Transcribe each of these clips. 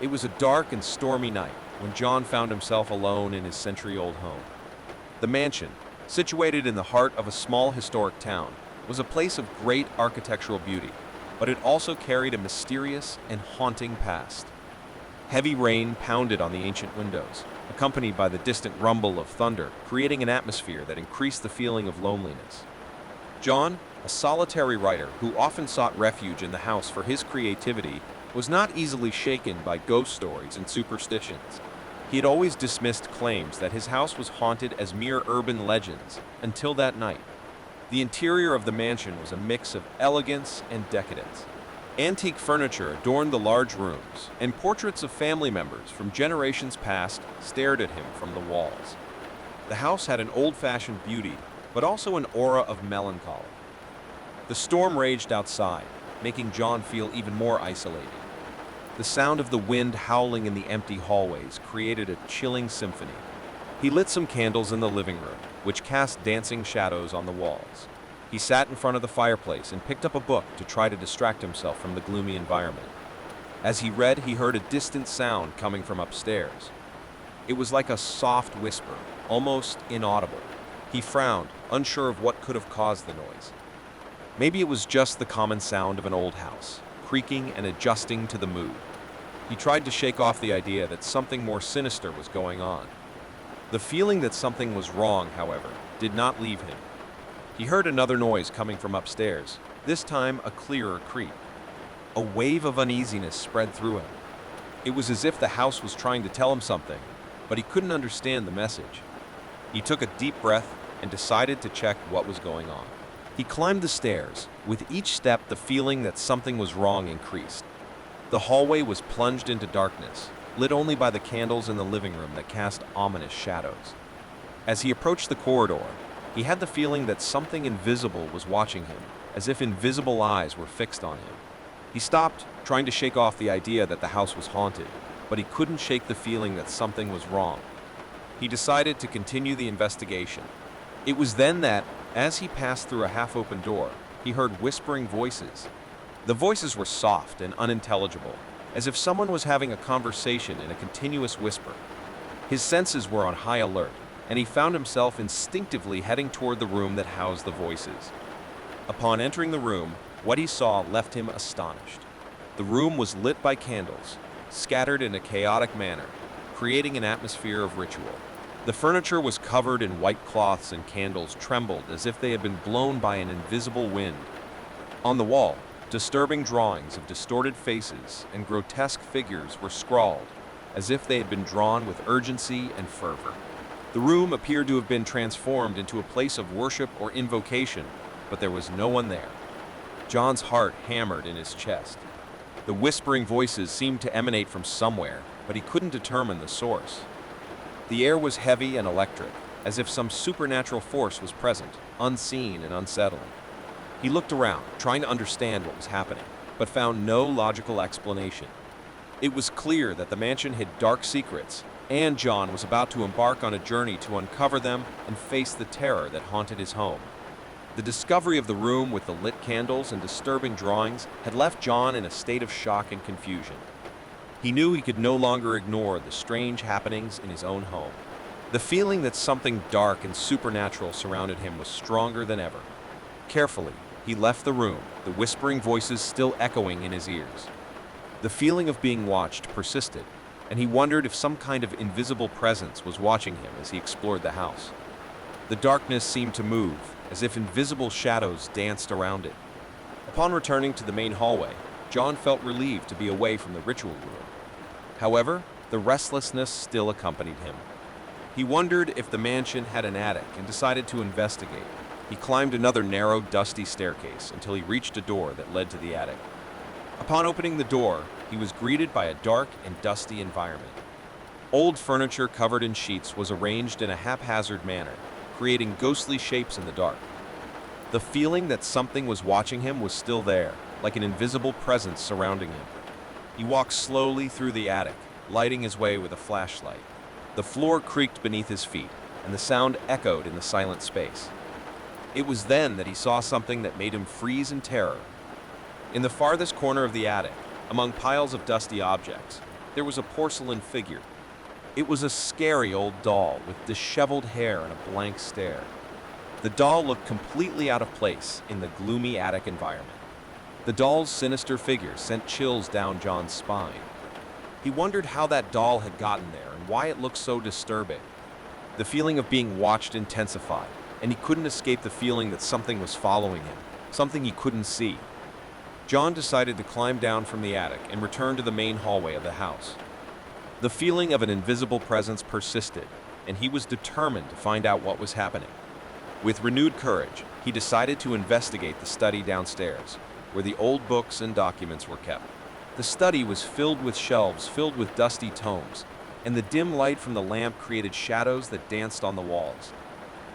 It was a dark and stormy night when John found himself alone in his century-old home. The mansion, situated in the heart of a small historic town, was a place of great architectural beauty, but it also carried a mysterious and haunting past. Heavy rain pounded on the ancient windows, accompanied by the distant rumble of thunder, creating an atmosphere that increased the feeling of loneliness. John, a solitary writer who often sought refuge in the house for his creativity, was not easily shaken by ghost stories and superstitions. He had always dismissed claims that his house was haunted as mere urban legends until that night. The interior of the mansion was a mix of elegance and decadence. Antique furniture adorned the large rooms, and portraits of family members from generations past stared at him from the walls. The house had an old-fashioned beauty, but also an aura of melancholy. The storm raged outside, making John feel even more isolated. The sound of the wind howling in the empty hallways created a chilling symphony. He lit some candles in the living room, which cast dancing shadows on the walls. He sat in front of the fireplace and picked up a book to try to distract himself from the gloomy environment. As he read, he heard a distant sound coming from upstairs. It was like a soft whisper, almost inaudible. He frowned, unsure of what could have caused the noise. Maybe it was just the common sound of an old house, creaking and adjusting to the mood. He tried to shake off the idea that something more sinister was going on. The feeling that something was wrong, however, did not leave him. He heard another noise coming from upstairs, this time a clearer creak. A wave of uneasiness spread through him. It was as if the house was trying to tell him something, but he couldn't understand the message. He took a deep breath and decided to check what was going on. He climbed the stairs. With each step, the feeling that something was wrong increased. The hallway was plunged into darkness, lit only by the candles in the living room that cast ominous shadows. As he approached the corridor, he had the feeling that something invisible was watching him, as if invisible eyes were fixed on him. He stopped, trying to shake off the idea that the house was haunted, but he couldn't shake the feeling that something was wrong. He decided to continue the investigation. It was then that, as he passed through a half-open door, he heard whispering voices. The voices were soft and unintelligible, as if someone was having a conversation in a continuous whisper. His senses were on high alert, and he found himself instinctively heading toward the room that housed the voices. Upon entering the room, what he saw left him astonished. The room was lit by candles, scattered in a chaotic manner, creating an atmosphere of ritual. The furniture was covered in white cloths, and candles trembled as if they had been blown by an invisible wind. On the wall, disturbing drawings of distorted faces and grotesque figures were scrawled, as if they had been drawn with urgency and fervor. The room appeared to have been transformed into a place of worship or invocation, but there was no one there. John's heart hammered in his chest. The whispering voices seemed to emanate from somewhere, but he couldn't determine the source. The air was heavy and electric, as if some supernatural force was present, unseen and unsettling. He looked around, trying to understand what was happening, but found no logical explanation. It was clear that the mansion hid dark secrets, and John was about to embark on a journey to uncover them and face the terror that haunted his home. The discovery of the room with the lit candles and disturbing drawings had left John in a state of shock and confusion. He knew he could no longer ignore the strange happenings in his own home. The feeling that something dark and supernatural surrounded him was stronger than ever. Carefully, he left the room, the whispering voices still echoing in his ears. The feeling of being watched persisted, and he wondered if some kind of invisible presence was watching him as he explored the house. The darkness seemed to move, as if invisible shadows danced around it. Upon returning to the main hallway, John felt relieved to be away from the ritual room. However, the restlessness still accompanied him. He wondered if the mansion had an attic and decided to investigate. He climbed another narrow, dusty staircase until he reached a door that led to the attic. Upon opening the door, he was greeted by a dark and dusty environment. Old furniture covered in sheets was arranged in a haphazard manner, creating ghostly shapes in the dark. The feeling that something was watching him was still there, like an invisible presence surrounding him. He walked slowly through the attic, lighting his way with a flashlight. The floor creaked beneath his feet, and the sound echoed in the silent space. It was then that he saw something that made him freeze in terror. In the farthest corner of the attic, among piles of dusty objects, there was a porcelain figure. It was a scary old doll with disheveled hair and a blank stare. The doll looked completely out of place in the gloomy attic environment. The doll's sinister figure sent chills down John's spine. He wondered how that doll had gotten there and why it looked so disturbing. The feeling of being watched intensified, and he couldn't escape the feeling that something was following him, something he couldn't see. John decided to climb down from the attic and return to the main hallway of the house. The feeling of an invisible presence persisted, and he was determined to find out what was happening. With renewed courage, he decided to investigate the study downstairs, where the old books and documents were kept. The study was filled with shelves filled with dusty tomes, and the dim light from the lamp created shadows that danced on the walls.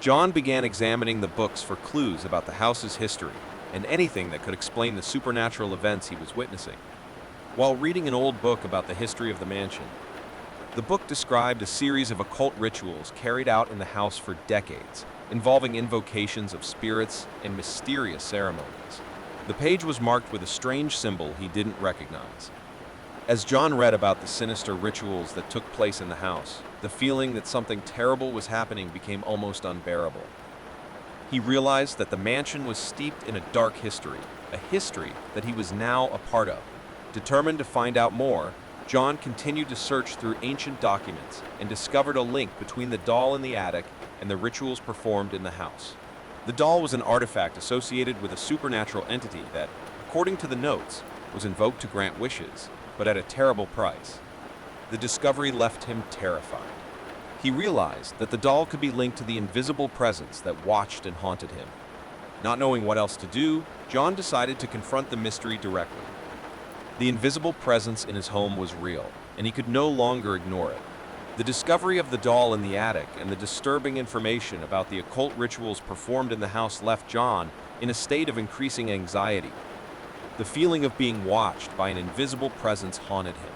John began examining the books for clues about the house's history and anything that could explain the supernatural events he was witnessing. While reading an old book about the history of the mansion, the book described a series of occult rituals carried out in the house for decades, involving invocations of spirits and mysterious ceremonies. The page was marked with a strange symbol he didn't recognize. As John read about the sinister rituals that took place in the house, the feeling that something terrible was happening became almost unbearable. He realized that the mansion was steeped in a dark history, a history that he was now a part of. Determined to find out more, John continued to search through ancient documents and discovered a link between the doll in the attic and the rituals performed in the house. The doll was an artifact associated with a supernatural entity that, according to the notes, was invoked to grant wishes, but at a terrible price. The discovery left him terrified. He realized that the doll could be linked to the invisible presence that watched and haunted him. Not knowing what else to do, John decided to confront the mystery directly. The invisible presence in his home was real, and he could no longer ignore it. The discovery of the doll in the attic and the disturbing information about the occult rituals performed in the house left John in a state of increasing anxiety. The feeling of being watched by an invisible presence haunted him.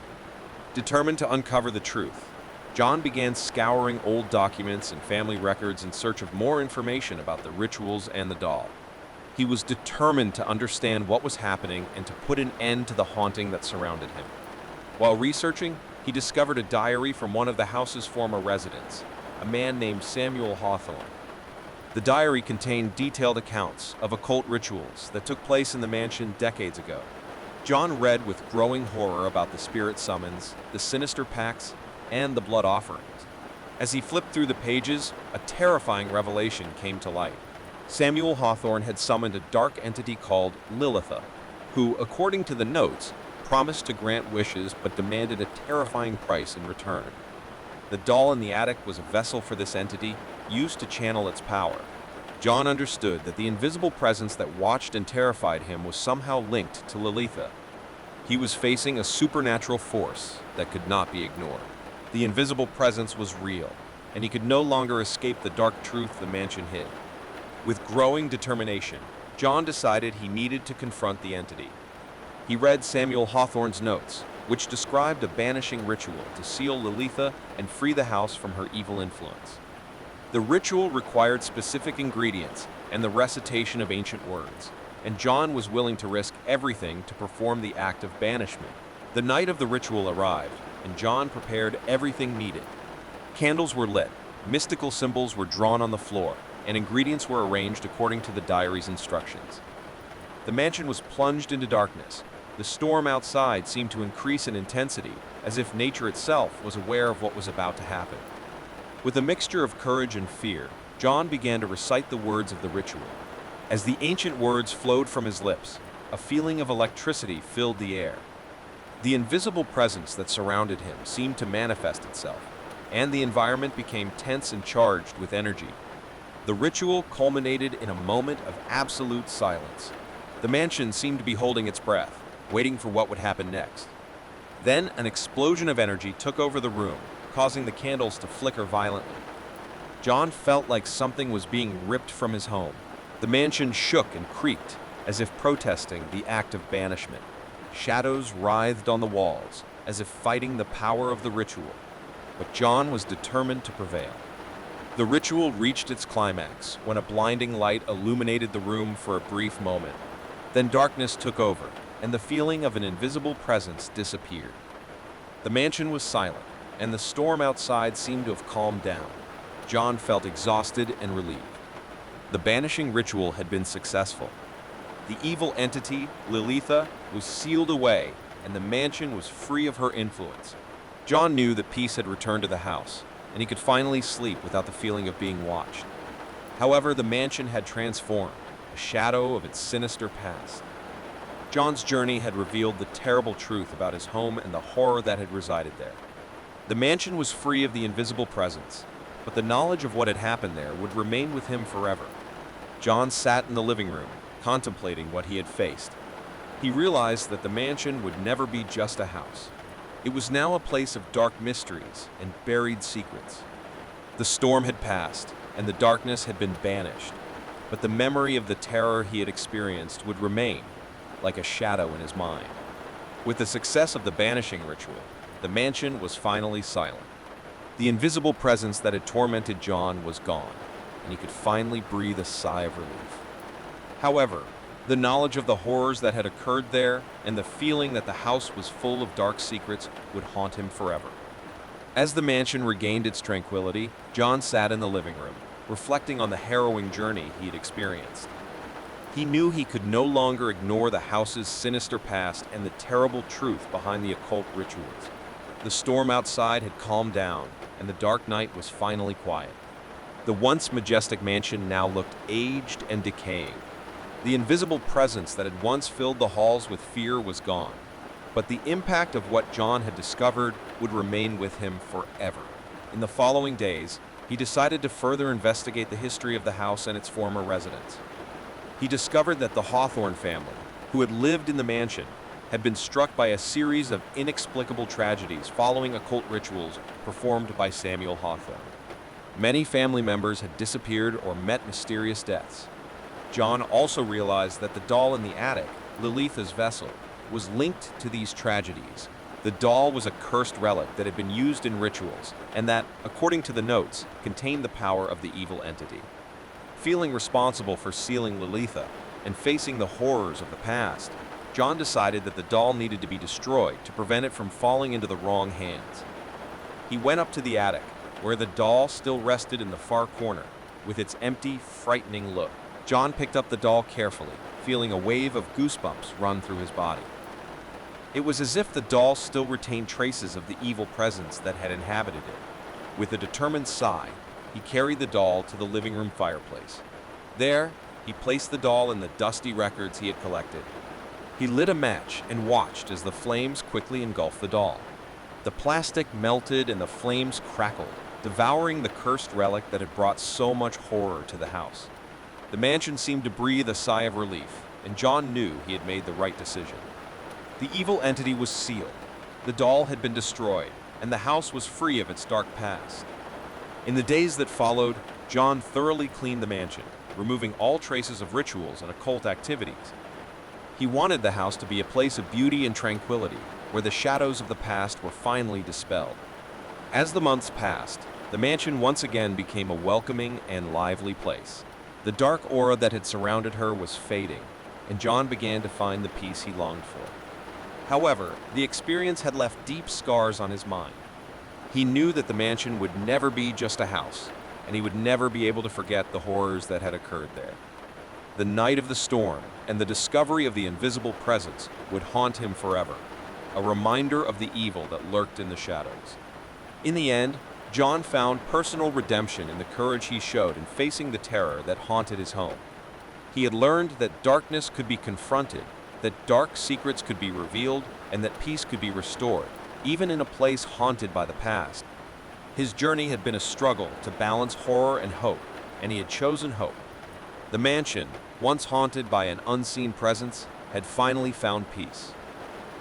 Determined to uncover the truth, John began scouring old documents and family records in search of more information about the rituals and the doll. He was determined to understand what was happening and to put an end to the haunting that surrounded him. While researching, he discovered a diary from one of the house's former residents, a man named Samuel Hawthorne. The diary contained detailed accounts of occult rituals that took place in the mansion decades ago. John read with growing horror about the spirit summons, the sinister pacts, and the blood offerings. As he flipped through the pages, a terrifying revelation came to light. Samuel Hawthorne had summoned a dark entity called Lillitha, who, according to the notes, promised to grant wishes but demanded a terrifying price in return. The doll in the attic was a vessel for this entity, used to channel its power. John understood that the invisible presence that watched and terrified him was somehow linked to Lillitha. He was facing a supernatural force that could not be ignored. The invisible presence was real, and he could no longer escape the dark truth the mansion hid. With growing determination, John decided he needed to confront the entity. He read Samuel Hawthorne's notes, which described a banishing ritual to seal Lillitha and free the house from her evil influence. The ritual required specific ingredients and the recitation of ancient words, and John was willing to risk everything to perform the act of banishment. The night of the ritual arrived, and John prepared everything needed. Candles were lit, mystical symbols were drawn on the floor, and ingredients were arranged according to the diary's instructions. The mansion was plunged into darkness. The storm outside seemed to increase in intensity, as if nature itself was aware of what was about to happen. With a mixture of courage and fear, John began to recite the words of the ritual. As the ancient words flowed from his lips, a feeling of electricity filled the air. The invisible presence that surrounded him seemed to manifest itself, and the environment became tense and charged with energy. The ritual culminated in a moment of absolute silence. The mansion seemed to be holding its breath, waiting for what would happen next. Then an explosion of energy took over the room, causing the candles to flicker violently. John felt like something was being ripped from his home. The mansion shook and creaked, as if protesting the act of banishment. Shadows writhed on the walls, as if fighting the power of the ritual. But John was determined to prevail. The ritual reached its climax when a blinding light illuminated the room for a brief moment. Then darkness took over, and the feeling of an invisible presence disappeared. The mansion was silent, and the storm outside seemed to have calmed down. John felt exhausted and relieved. The banishing ritual had been successful. The evil entity, Lillitha, was sealed away, and the mansion was free of her influence. John knew that peace had returned to the house, and he could finally sleep without the feeling of being watched. However, the mansion had transformed, a shadow of its sinister past. John's journey had revealed the terrible truth about his home and the horror that had resided there. The mansion was free of the invisible presence, but the knowledge of what had happened there would remain with him forever. John sat in the living room, contemplating what he had faced. He realized that the mansion would never be just a house. It was now a place of dark mysteries and buried secrets. The storm had passed, and the darkness had been banished, but the memory of the terror he had experienced would remain, like a shadow in his mind. With the success of the banishing ritual, the mansion was finally silent. The invisible presence that had tormented John was gone, and he could finally breathe a sigh of relief. However, the knowledge of the horrors that had occurred there and the feeling that the house was full of dark secrets would haunt him forever. As the mansion regained its tranquility, John sat in the living room, reflecting on the harrowing journey he had experienced. He knew he could no longer ignore the house's sinister past and the terrible truth behind the occult rituals. The storm outside had calmed down, and the dark night was finally quiet. The once majestic mansion now looked aged and decaying. The invisible presence that had once filled the halls with fear was gone, but the impact of what John had discovered would remain with him forever. In the following days, he decided to further investigate the history of the house and its former residents. He discovered that the Hawthorne family, who had lived in the mansion, had been struck by a series of inexplicable tragedies following occult rituals performed by Samuel Hawthorne. Many family members had disappeared or met mysterious deaths. John also realized that the doll in the attic, Lillitha's vessel, was linked to these tragedies. The doll was a cursed relic that had been used in rituals, and that, according to the notes, contained the power of the evil entity. Feeling responsible for sealing Lillitha and facing the horrors of the past, John decided that the doll needed to be destroyed to prevent it from falling into the wrong hands. He went up to the attic, where the doll still rested in the far corner, with its empty, frightening look. John picked up the doll carefully, feeling a wave of goosebumps run through his body. It was as if the doll still retained traces of the evil presence that had inhabited it. With a determined sigh, he carried the doll to the living room fireplace. There, he placed the doll in the dusty records he had collected. He lit a match and watched as the flames quickly engulfed the doll. The plastic melted and the flames crackled, devouring the cursed relic that had brought so much horror to the house. The mansion seemed to breathe a sigh of relief, and John knew he had made the right decision. The evil entity was sealed, the doll had been destroyed, and the house was free of its dark past. In the days that followed, John thoroughly cleaned the mansion, removing all traces of rituals and occult activities. He wanted the house to be a place of beauty and tranquility, where the shadows of the past were finally dispelled. As the months passed, the mansion once again became a welcoming and lively place. The dark aura that had surrounded her was fading, and John began to find the peace he longed for. However, the experience had left deep scars on his mind. He knew that the mansion would never be just a house, and he would never be able to forget the horrors that had occurred there. The night of the storm and the discovery of the invisible presence would haunt him forever, a reminder of the evil that lurked in the shadows. In the end, John found personal redemption in the courage he showed in facing the terror that haunted his home. He had learned that darkness could be confronted, that dark secrets could be revealed, and that peace could be restored, even in a place haunted by the past. His journey had been a struggle to balance horror and hope, and he had chosen hope. The mansion, once haunted by an unseen presence, had finally found peace.